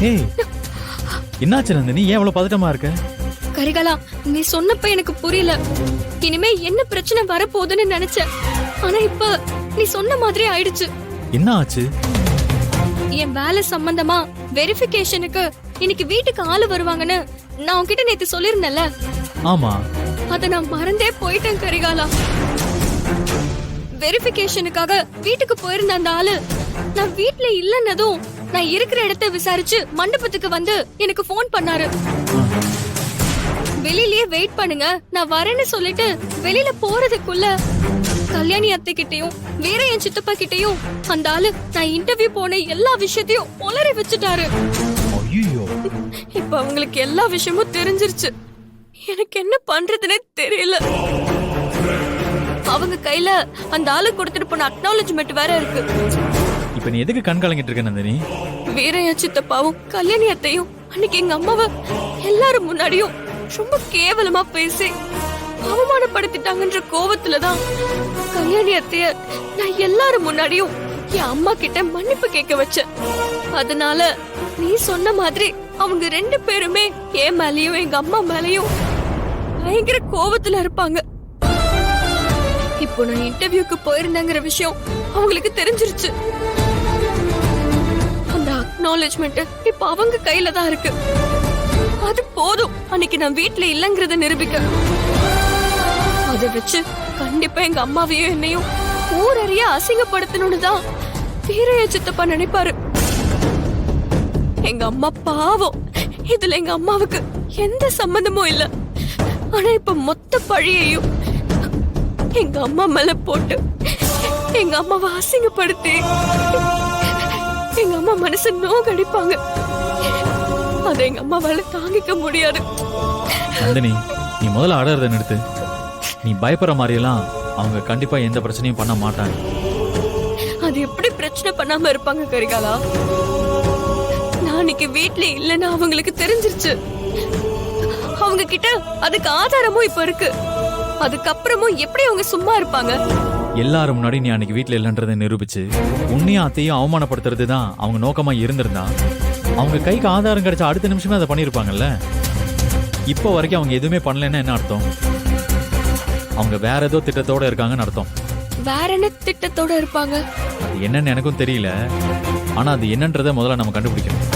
ஏய், என்னாச்சு நந்தினி? ஏன் இவ்வளவு பதட்டமா இருக்க? கரிகாலா, நீ சொன்னப்ப எனக்கு புரியல. இனிமே என்ன பிரச்சனை வரப்போகுதுன்னு நினைச்சேன். ஆனா இப்ப நீ சொன்ன மாதிரி ஆயிடுச்சு. என்ன ஆச்சு? என் வேலை சம்பந்தமா வெரிஃபிகேஷனுக்கு இன்னைக்கு வீட்டுக்கு ஆளு வருவாங்கன்னு நான் உன்கிட்ட நேத்து சொல்லிருந்தேன்ல. ஆமா. அத நான் மறந்தே போயிட்டேன் கரிகாலா. வெரிஃபிகேஷனுக்காக வீட்டுக்கு போயிருந்த அந்த ஆளு நான் வீட்ல இல்லன்னதும் நான் இருக்கிற இடத்தை விசாரிச்சு மண்டபத்துக்கு வந்து எனக்கு போன் பண்ணாரு. வெளியிலேயே வெயிட் பண்ணுங்க, நான் வரேன்னு சொல்லிட்டு வெளியில போறதுக்குள்ள கல்யாணி அத்தை கிட்டயும் வேற என் சித்தப்பா கிட்டயும் அந்த ஆளு நான் இன்டர்வியூ போன எல்லா விஷயத்தையும் உளறி வச்சுட்டாரு. ஐயோ, இப்ப அவங்களுக்கு எல்லா விஷயமும் தெரிஞ்சிருச்சு. எனக்கு என்ன பண்றதுன்னே தெரியல. அவங்க கையில அந்த ஆளு கொடுத்துட்டு போன அக்னாலஜ்மெண்ட் வேற இருக்கு. இப்ப நீ எதுக்கு கண் கலங்கிட்டு இருக்க நந்தினி? வீரைய சித்தப்பாவும் கல்யாணி அத்தையும் அன்னைக்கு எங்க அம்மாவை எல்லாரும் முன்னாடியும் ரொம்ப கேவலமா பேசி அவமானப்படுத்திட்டாங்கன்ற கோவத்துலதான் கல்யாணி அத்தைய நான் எல்லாரும் முன்னாடியும் என் அம்மா கிட்ட மன்னிப்பு கேட்க வச்சேன். அதனால நீ சொன்ன மாதிரி அவங்க 2 பேருமே என் மேலயும் எங்க அம்மா மேலயும் பயங்கர கோவத்துல இருப்பாங்க. இப்போ நான் இன்டர்வியூக்கு போயிருந்தேங்கிற விஷயம் அவங்களுக்கு தெரிஞ்சிருச்சு. அந்த அக்னாலஜ்மெண்ட் இப்ப அவங்க கையில தான் இருக்கு. அது போதும் அன்னைக்கு நான் வீட்ல இல்லங்கறத நிரூபிக்க. அதை வச்சு கண்டிப்பா எங்க அம்மாவையும் என்னையும் ஊரறிய அசிங்கப்படுத்தணும்னு தான் வீரைய சித்தப்பா நினைப்பாரு. எங்க அம்மா பாவம், இதுல எங்க அம்மாவுக்கு எந்த சம்பந்தமும் இல்ல. ஆனா இப்ப மொத்த பழியையும் எங்க அம்மா மேல போட்டு எங்க அம்மாவை அசிங்கப்படுத்தி எங்க அம்மா மனசு நோகடிப்பாங்க. அதை எங்க அம்மாவால தாங்கிக்க முடியாது. நந்தினி, நீ முதல்ல அடறத நிறுத்து. நீ பயப்படுற மாதிரி எல்லாம் அவங்க கண்டிப்பா எந்த பிரச்சனையும் பண்ண மாட்டாங்க. அது எப்படி பிரச்சனை பண்ணாம இருப்பாங்க கரிகாலா? நான் இன்னைக்கு வீட்ல இல்லன்னு அவங்களுக்கு தெரிஞ்சிருச்சு. அவங்க கிட்ட அதுக்கு ஆதாரமும் இப்ப இருக்கு. அதுக்கப்புறமும் எப்படி அவங்க சும்மா இருப்பாங்க? எல்லாரும் முன்னாடி நீ அன்னைக்கு வீட்டுல இல்லன்றதை நிரூபிச்சு உன்னையும் அத்தையும் அவமானப்படுத்துறது தான் அவங்க நோக்கமா இருந்திருந்தா அவங்க கைக்கு ஆதாரம் கிடைச்ச அடுத்த நிமிஷமே அதை பண்ணிருப்பாங்கல்ல. இப்போ வரைக்கும் அவங்க எதுவுமே பண்ணலன்னா என்ன அர்த்தம்? அவங்க வேற ஏதோ திட்டத்தோட இருக்காங்கன்னு அர்த்தம். வேற என்ன திட்டத்தோட இருப்பாங்க? அது என்னன்னு எனக்கும் தெரியல. ஆனா அது என்னன்றதை முதல்ல நம்ம கண்டுபிடிக்கணும்.